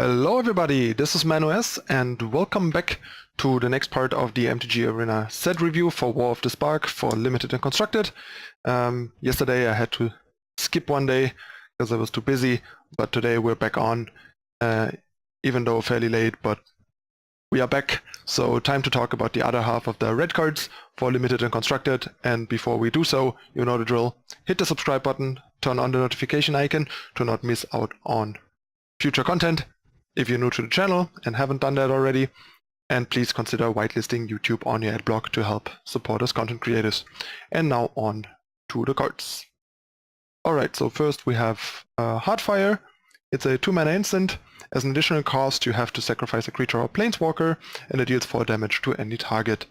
Hello everybody, this is ManuS and welcome back to the next part of the MTG Arena set review for War of the Spark for Limited and Constructed. Yesterday I had to skip one day because I was too busy, but today we're back on, even though fairly late, but we are back. So time to talk about the other half of the red cards for Limited and Constructed. And before we do so, you know the drill. Hit the subscribe button, turn on the notification icon to not miss out on future content if you're new to the channel and haven't done that already, and please consider whitelisting YouTube on your adblock to help support us content creators. And now on to the cards. Alright, so first we have Heartfire. It's a 2-mana instant. As an additional cost, you have to sacrifice a creature or planeswalker, and it deals 4 damage to any target.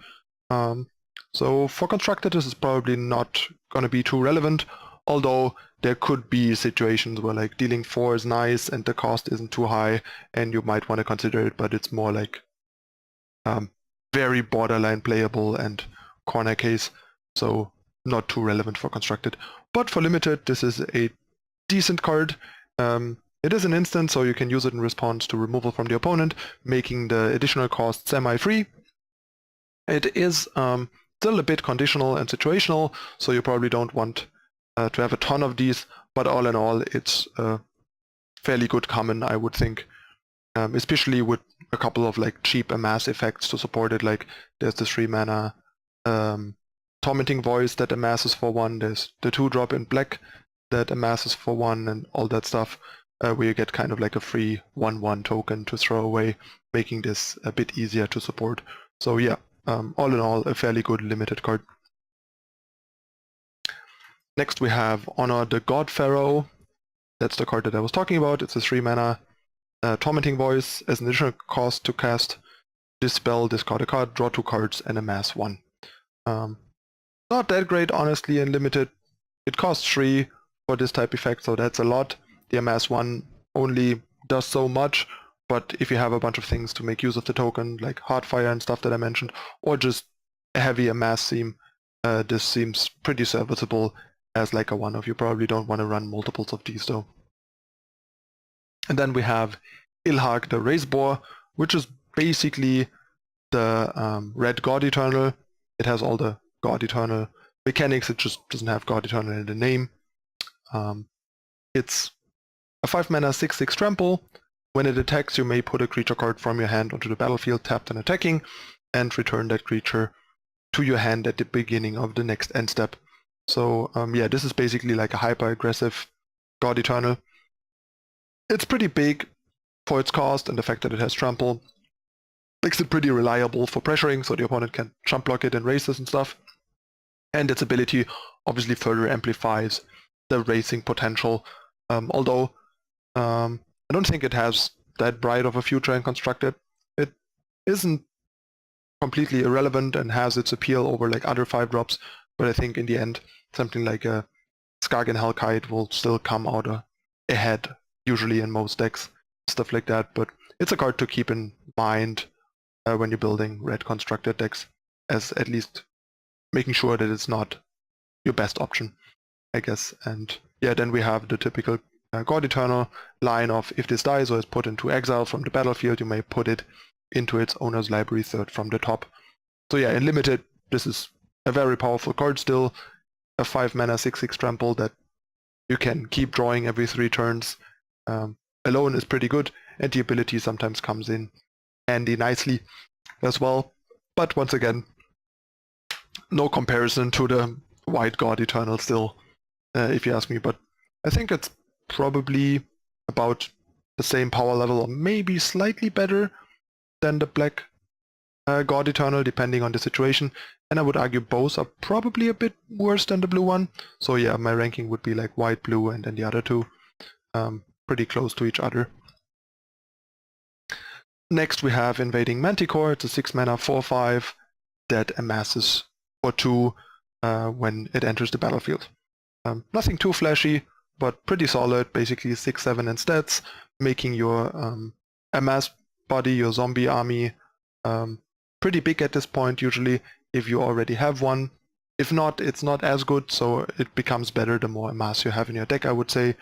So for Constructed, this is probably not going to be too relevant, although there could be situations where like dealing 4 is nice and the cost isn't too high and you might want to consider it, but it's more like very borderline playable and corner case, so not too relevant for Constructed. But for Limited, this is a decent card. It is an instant, so you can use it in response to removal from the opponent, making the additional cost semi-free. It is still a bit conditional and situational, so you probably don't want to have a ton of these, but all in all, it's fairly good common, I would think, especially with a couple of like cheap amass effects to support it. Like there's the 3-mana Tormenting Voice that amasses for 1, there's the 2-drop in black that amasses for 1, and all that stuff, where you get kind of like a free 1/1 token to throw away, making this a bit easier to support. So yeah, all in all, a fairly good limited card. Next we have Honor the God Pharaoh. That's the card that I was talking about. It's a 3-mana Tormenting Voice. As an additional cost to cast this spell, discard a card, draw 2 cards, and amass 1. Not that great, honestly, in Limited. It costs 3 for this type effect, so that's a lot. The amass 1 only does so much, but if you have a bunch of things to make use of the token, like Heartfire and stuff that I mentioned, or just a heavy amass theme, this seems pretty serviceable as like a one-off. You probably don't want to run multiples of these though. And then we have Hog the Raised Boar, which is basically the red God Eternal. It has all the God Eternal mechanics, it just doesn't have God Eternal in the name. It's a 5-mana 6/6 trample. When it attacks, you may put a creature card from your hand onto the battlefield tapped and attacking, and return that creature to your hand at the beginning of the next end step. So yeah, this is basically like a hyper-aggressive God Eternal. It's pretty big for its cost, and the fact that it has trample makes it pretty reliable for pressuring, so the opponent can jump block it and races and stuff. And its ability obviously further amplifies the racing potential, although I don't think it has that bright of a future in Constructed. It isn't completely irrelevant and has its appeal over like other 5-drops, but I think in the end something like a Skagen Hellkite will still come out ahead, usually in most decks, stuff like that. But it's a card to keep in mind when you're building red Constructed decks, as at least making sure that it's not your best option, I guess. And yeah, then we have the typical God Eternal line of, if this dies or is put into exile from the battlefield, you may put it into its owner's library third from the top. So yeah, in Limited, this is a very powerful card still. A 5-mana 6/6 trample that you can keep drawing every 3 turns alone is pretty good, and the ability sometimes comes in handy nicely as well. But once again, no comparison to the white God Eternal still, if you ask me. But I think it's probably about the same power level, or maybe slightly better than the black God Eternal, depending on the situation. And I would argue both are probably a bit worse than the blue one. So yeah, my ranking would be like white, blue, and then the other two. Pretty close to each other. Next we have Invading Manticore. It's a 6-mana 4/5 that amasses for 2 when it enters the battlefield. Nothing too flashy, but pretty solid, basically 6/7 in stats, making your amass body, your zombie army, pretty big at this point usually, if you already have one. If not, it's not as good, so it becomes better the more amass you have in your deck, I would say.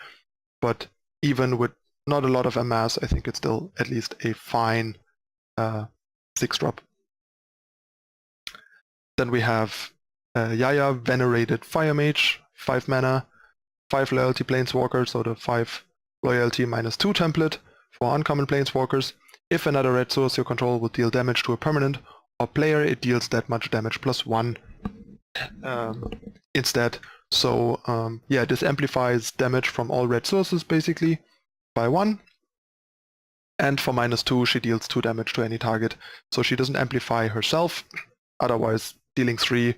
But even with not a lot of amass. I think it's still at least a fine 6-drop. Then we have Yaya, Venerated Fire Mage, 5 mana, 5 loyalty planeswalker, so the 5 loyalty -2 template for uncommon planeswalkers. If another red source you control would deal damage to a permanent or player, it deals that much damage +1 instead. So yeah, this amplifies damage from all red sources basically by 1. And for -2, she deals 2 damage to any target. So she doesn't amplify herself. Otherwise, dealing 3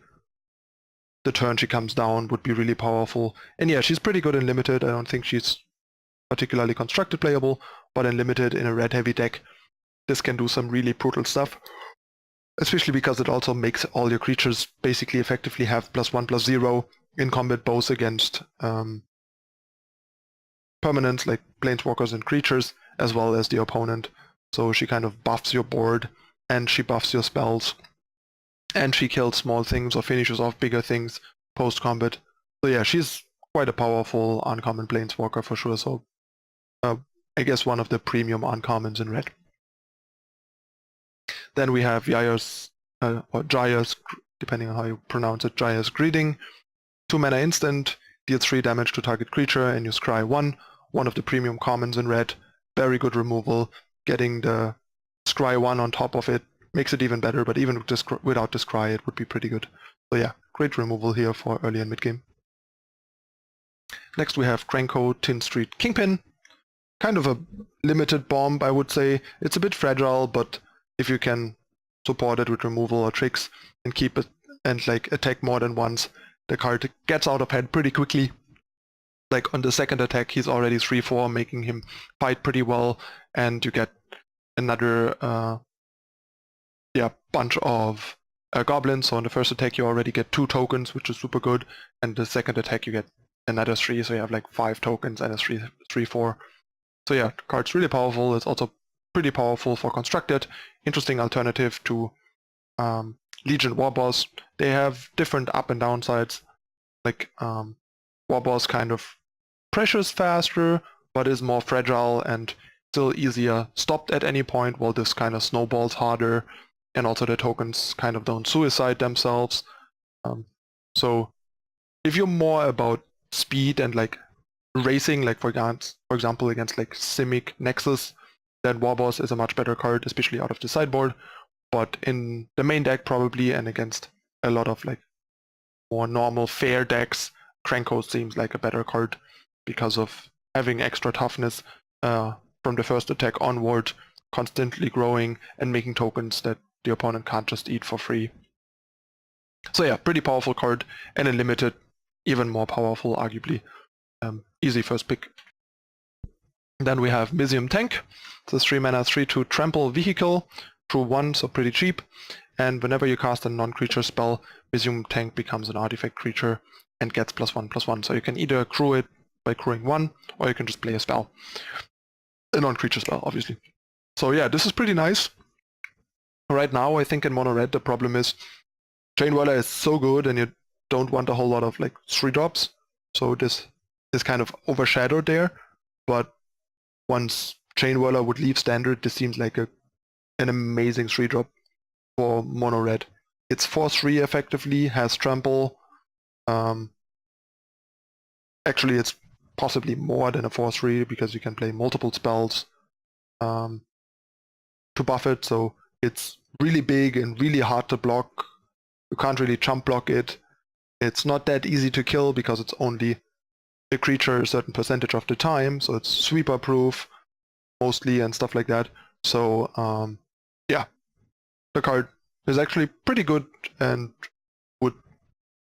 the turn she comes down would be really powerful. And yeah, she's pretty good in limited. I don't think she's particularly constructed playable, but in limited, in a red heavy deck, this can do some really brutal stuff. Especially because it also makes all your creatures basically effectively have +1/+0 in combat, both against permanents like planeswalkers and creatures, as well as the opponent. So she kind of buffs your board, and she buffs your spells, and she kills small things or finishes off bigger things post-combat. So yeah, she's quite a powerful uncommon planeswalker for sure. So I guess one of the premium uncommons in red. Then we have Yaya's, or Jaya's, depending on how you pronounce it, Jaya's Greeting. 2 mana instant, deals 3 damage to target creature, and you scry 1. One of the premium commons in red. Very good removal. Getting the scry 1 on top of it makes it even better, but even without the scry it would be pretty good. So yeah, great removal here for early and mid game. Next we have Cranko Tin Street Kingpin. Kind of a limited bomb, I would say. It's a bit fragile, but if you can support it with removal or tricks and keep it and like attack more than once, the card gets out of hand pretty quickly. Like on the second attack he's already 3/4, making him fight pretty well, and you get another bunch of goblins. So on the first attack you already get 2 tokens, which is super good, and the second attack you get another 3, so you have like 5 tokens and a 3/4. So yeah, the card's really powerful. It's also pretty powerful for constructed. Interesting alternative to Legion Warboss. They have different up and down sides. Like Warboss kind of pressures faster, but is more fragile and still easier stopped at any point, while this kind of snowballs harder, and also the tokens kind of don't suicide themselves. So if you're more about speed and like racing, like for example against like Simic Nexus, then Warboss is a much better card, especially out of the sideboard. But in the main deck probably, and against a lot of like more normal fair decks, Cranko seems like a better card because of having extra toughness from the first attack onward, constantly growing and making tokens that the opponent can't just eat for free. So yeah, pretty powerful card, and in limited even more powerful arguably. Easy first pick. Then we have Mizzium Tank. It's a 3 mana 3/2 trample vehicle, true 1, so pretty cheap. And whenever you cast a non-creature spell, Mizzium Tank becomes an artifact creature and gets +1/+1. So you can either accrue it by crewing 1, or you can just play a spell. A non-creature spell, obviously. So yeah, this is pretty nice. Right now, I think in mono red the problem is Chain Whirler is so good and you don't want a whole lot of like 3-drops. So this is kind of overshadowed there. But once Chain Whirler would leave standard, this seems like an amazing 3-drop for mono red. It's 4/3 effectively, has trample. Actually, it's possibly more than a 4/3 because you can play multiple spells to buff it. So it's really big and really hard to block. You can't really jump block it. It's not that easy to kill because it's only a creature a certain percentage of the time. So it's sweeper proof mostly and stuff like that. So yeah, the card is actually pretty good and would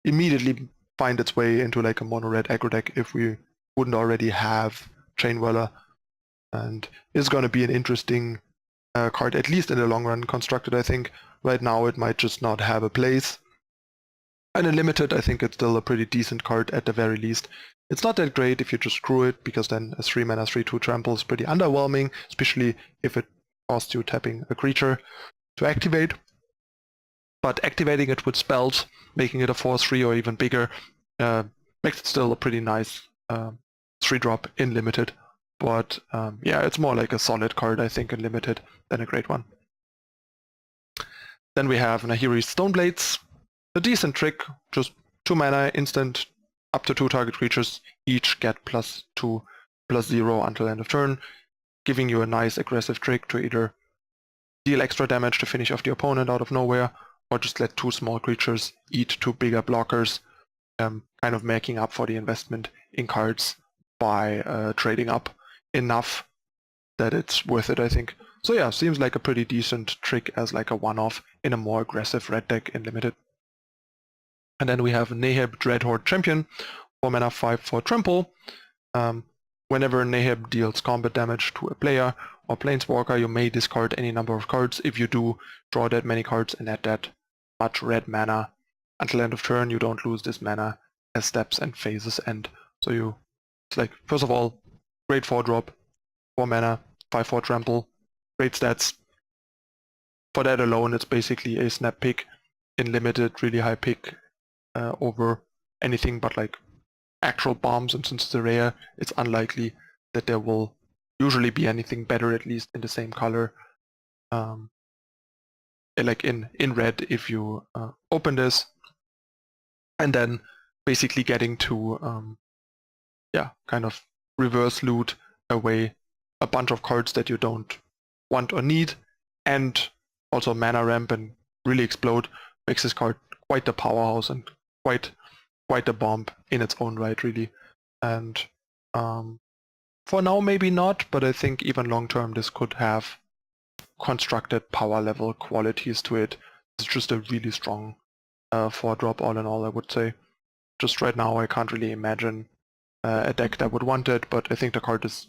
immediately find its way into like a mono red aggro deck if we wouldn't already have Chain Whirler, and is going to be an interesting card, at least in the long run constructed. I think right now it might just not have a place, and in limited I think it's still a pretty decent card at the very least. It's not that great if you just screw it, because then a 3 mana 3/2 trample is pretty underwhelming, especially if it costs you tapping a creature to activate. But activating it with spells, making it a 4/3 or even bigger, makes it still a pretty nice 3-drop in limited. but yeah, it's more like a solid card, I think, in Limited than a great one. Then we have Nahiri's Stoneblades, a decent trick, just 2 mana, instant, up to 2 target creatures, each get +2/+0 until end of turn, giving you a nice aggressive trick to either deal extra damage to finish off the opponent out of nowhere, or just let 2 small creatures eat 2 bigger blockers, kind of making up for the investment in cards by trading up enough that it's worth it, I think. So yeah, seems like a pretty decent trick as like a one-off in a more aggressive red deck in Limited. And then we have Neheb Dreadhorde Champion, 4 mana 5/4 trample. Whenever Neheb deals combat damage to a player or planeswalker, you may discard any number of cards. If you do, draw that many cards and add that much red mana. Until end of turn, you don't lose this mana as steps and phases end. So it's like, first of all, great 4-drop, 4 mana, 5/4 trample, great stats. For that alone, it's basically a snap pick in Limited, really high pick over anything but like actual bombs, and since it's a rare, it's unlikely that there will usually be anything better, at least in the same color. Like in red, if you open this, and then basically getting to kind of reverse loot away a bunch of cards that you don't want or need, and also mana ramp and really explode, makes this card quite the powerhouse and quite a bomb in its own right, really. And for now, maybe not, but I think even long term this could have constructed power level qualities to it. It's just a really strong 4-drop all in all, I would say. Just right now I can't really imagine a deck that would want it, but I think the card is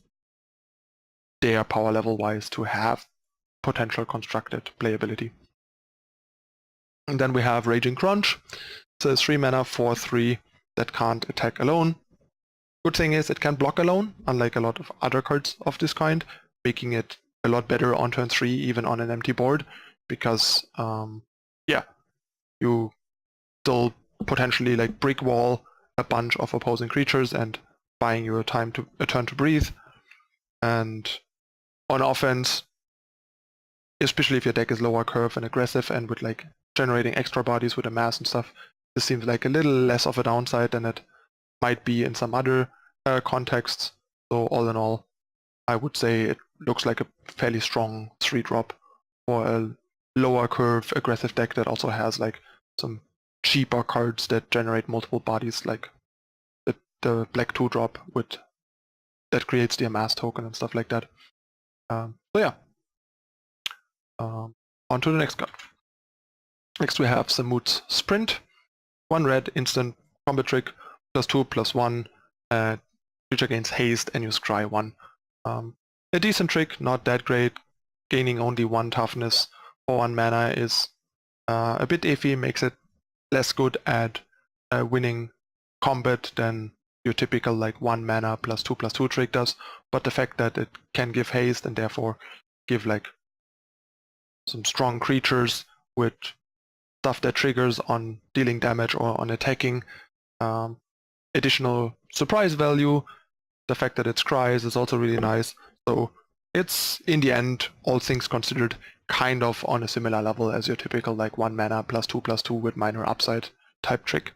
there power level wise to have potential constructed playability. And then we have Raging Crunch. It's a 3 mana 4/3 that can't attack alone. Good thing is it can block alone, unlike a lot of other cards of this kind, making it a lot better on turn 3 even on an empty board, because you still potentially like brick wall a bunch of opposing creatures and buying you a turn to breathe. And on offense, especially if your deck is lower curve and aggressive and with like generating extra bodies with a mass and stuff, this seems like a little less of a downside than it might be in some other contexts. So all in all, I would say it looks like a fairly strong 3-drop for a lower curve aggressive deck that also has like some cheaper cards that generate multiple bodies, like the black 2-drop with that creates the amass token and stuff like that. So yeah. On to the next card. Next we have Samut's Sprint. 1 red, instant combat trick, +2/+1. Creature gains haste and you scry 1. A decent trick, not that great. Gaining only 1 toughness for 1 mana is a bit iffy, makes it less good at winning combat than your typical like 1 mana +2/+2 trick does. But the fact that it can give haste and therefore give like some strong creatures with stuff that triggers on dealing damage or on attacking, additional surprise value. The fact that it scries is also really nice. So it's, in the end, all things considered, kind of on a similar level as your typical like 1 mana +2/+2 with minor upside type trick,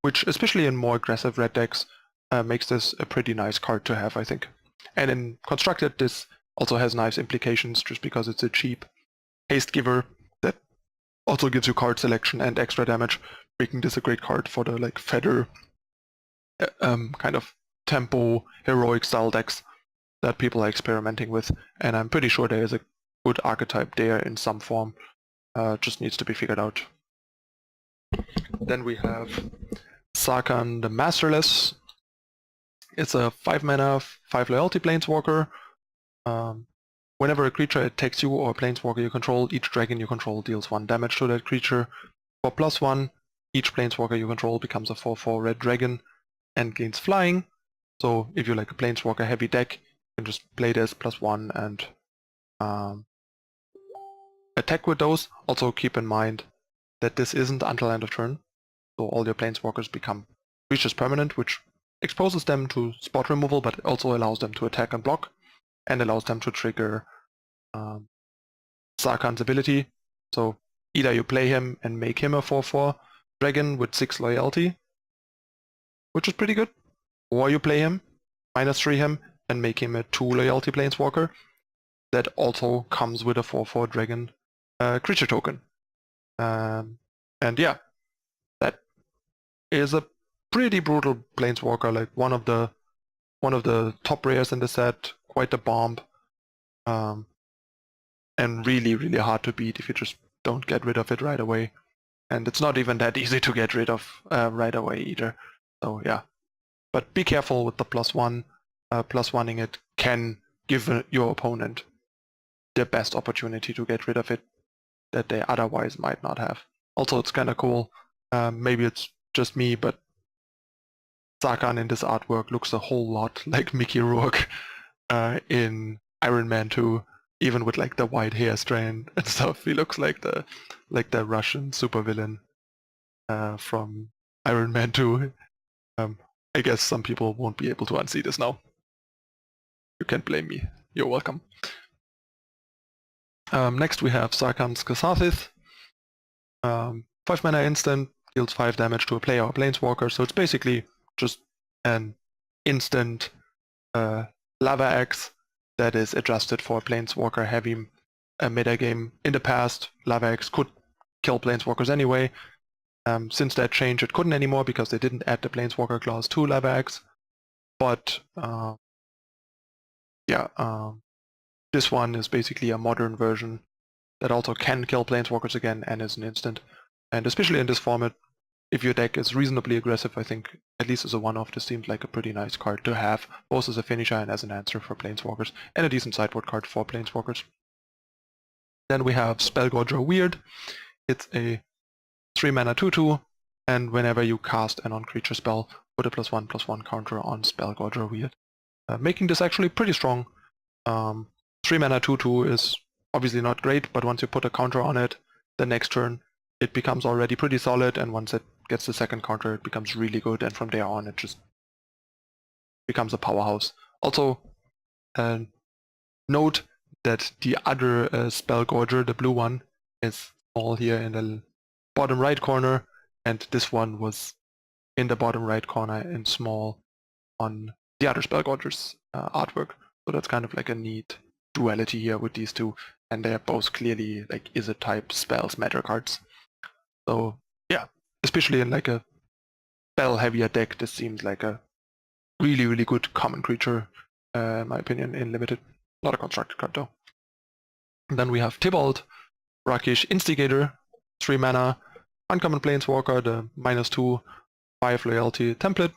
which especially in more aggressive red decks makes this a pretty nice card to have, I think. And in Constructed, this also has nice implications just because it's a cheap haste giver that also gives you card selection and extra damage, making this a great card for the like feather kind of tempo heroic style decks that people are experimenting with. And I'm pretty sure there is a good archetype there in some form, just needs to be figured out. Then we have Sarkhan the Masterless. It's a 5 mana 5 loyalty planeswalker. Whenever a creature attacks you or a planeswalker you control, each dragon you control deals 1 damage to that creature. For +1, each planeswalker you control becomes a 4/4 red dragon and gains flying. So if you like a planeswalker heavy deck, you can just play this +1 and attack with those. Also keep in mind that this isn't until end of turn, so all your planeswalkers become creatures permanent, which exposes them to spot removal, but it also allows them to attack and block, and allows them to trigger Sarkhan's ability. So either you play him and make him a 4/4 dragon with 6 loyalty, which is pretty good, or you play him, -3 him, and make him a 2 loyalty planeswalker that also comes with a 4/4 dragon creature token. And yeah, that is a pretty brutal planeswalker, like one of the top rares in the set, quite a bomb, and really, really hard to beat if you just don't get rid of it right away. And it's not even that easy to get rid of right away either. So yeah, but be careful with the +1. +1ing it can give your opponent the best opportunity to get rid of it that they otherwise might not have. Also, it's kind of cool. Maybe it's just me, but Sarkhan in this artwork looks a whole lot like Mickey Rourke in Iron Man 2, even with like the white hair strand and stuff. He looks like the Russian supervillain from Iron Man 2. I guess some people won't be able to unsee this now. You can't blame me. You're welcome. Next we have Sarkhan's Cassavas. 5 mana instant, deals 5 damage to a player or planeswalker, so it's basically just an instant lava axe that is adjusted for planeswalker heavy metagame. In the past, lava axe could kill planeswalkers anyway. Since that change, it couldn't anymore because they didn't add the planeswalker clause to lava axe. But this one is basically a modern version that also can kill planeswalkers again and is an instant. And especially in this format, if your deck is reasonably aggressive, I think, at least as a one-off, this seems like a pretty nice card to have, both as a finisher and as an answer for planeswalkers, and a decent sideboard card for planeswalkers. Then we have Spellgorger Weird. It's a 3 mana 2/2, and whenever you cast a non-creature spell, put a +1/+1 counter on Spellgorger Weird. Making this actually pretty strong. 3 mana 2/2 is obviously not great, but once you put a counter on it, the next turn it becomes already pretty solid, and once it gets the second counter it becomes really good, and from there on it just becomes a powerhouse. Also, note that the other Spellgorger, the blue one, is all here in the bottom right corner, and this one was in the bottom right corner in small on the other Spellgorger's artwork. So that's kind of like a neat duality here with these two, and they're both clearly like Izzet type spells matter cards. So yeah, especially in like a spell heavier deck, this seems like a really, really good common creature, in my opinion, in limited. Not a constructed card though. And then we have Tybalt, Rakesh Instigator, 3 mana, uncommon planeswalker, the -2, 5 loyalty template.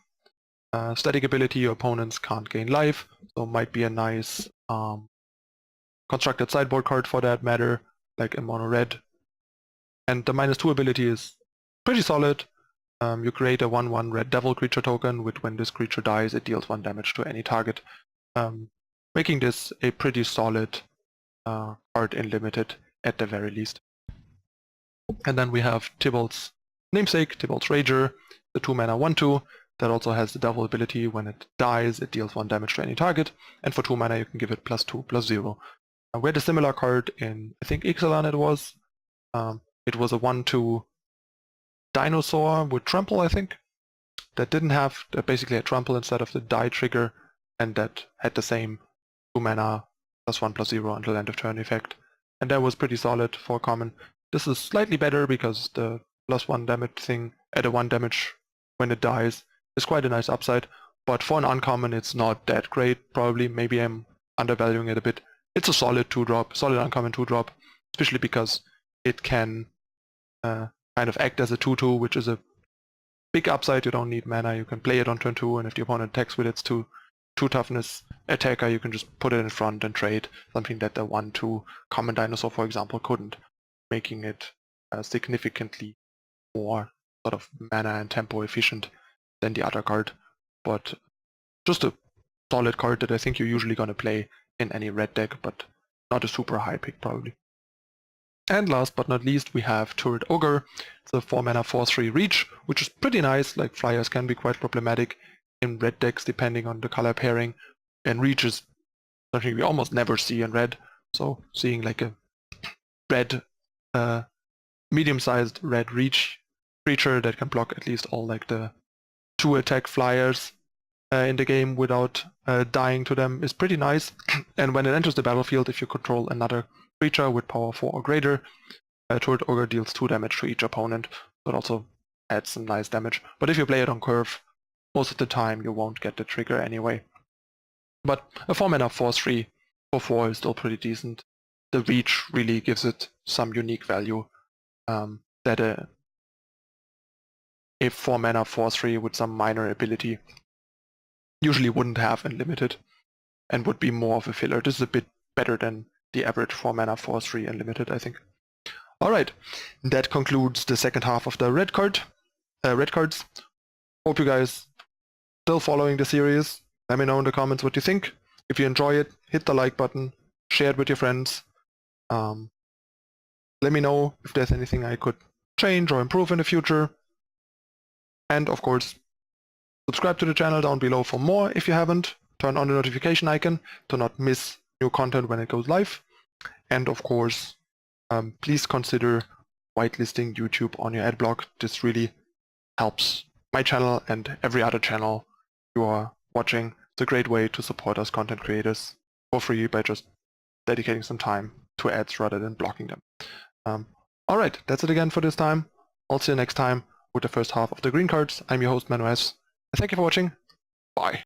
Static ability, your opponents can't gain life, so might be a nice constructed sideboard card for that matter, like a mono red. And the -2 ability is pretty solid. You create a 1/1 red devil creature token, which when this creature dies, it deals 1 damage to any target, making this a pretty solid card in limited at the very least. And then we have Tybalt's namesake, Tybalt's Rager, the 2 mana 1/2 that also has the devil ability. When it dies, it deals 1 damage to any target, and for 2 mana you can give it +2/+0. We had a similar card in, I think, Ixalan it was. It was a 1/2 dinosaur with trample, I think, that didn't have, that basically had trample instead of the die trigger, and that had the same 2 mana +1/+0 until end of turn effect. And that was pretty solid for common. This is slightly better because the +1 damage thing at a 1 damage when it dies is quite a nice upside, but for an uncommon it's not that great, probably. Maybe I'm undervaluing it a bit. It's a solid 2-drop, solid uncommon 2-drop, especially because it can kind of act as a 2/2, which is a big upside. You don't need mana, you can play it on turn 2, and if the opponent attacks with its 2 toughness attacker, you can just put it in front and trade, something that the 1/2 common dinosaur, for example, couldn't, making it significantly more sort of mana and tempo efficient than the other card. But just a solid card that I think you're usually going to play in any red deck, but not a super high pick probably. And last but not least, we have Turret Ogre. It's a 4 mana 4/3 reach, which is pretty nice. Like, flyers can be quite problematic in red decks depending on the color pairing, and reach is something we almost never see in red. So seeing like a red, medium-sized red reach creature that can block at least all like the 2-attack flyers in the game without dying to them is pretty nice. And when it enters the battlefield, if you control another creature with power 4 or greater, Turret Ogre deals 2 damage to each opponent. So it also adds some nice damage. But if you play it on curve, most of the time you won't get the trigger anyway. But a 4-mana 4/3 for 4 is still pretty decent. The reach really gives it some unique value that a 4-mana 4/3 with some minor ability usually wouldn't have in Limited, and would be more of a filler. This is a bit better than the average 4-mana 4/3 in Limited, I think. Alright, that concludes the second half of the red cards. Hope you guys still following the series. Let me know in the comments what you think. If you enjoy it, hit the like button, share it with your friends. Let me know if there's anything I could change or improve in the future. And of course, subscribe to the channel down below for more if you haven't. Turn on the notification icon to not miss new content when it goes live. And of course, please consider whitelisting YouTube on your ad block. This really helps my channel and every other channel you are watching. It's a great way to support us content creators for free by just dedicating some time to ads rather than blocking them. Alright, that's it again for this time. I'll see you next time with the first half of the green cards. I'm your host ManuS. Thank you for watching. Bye.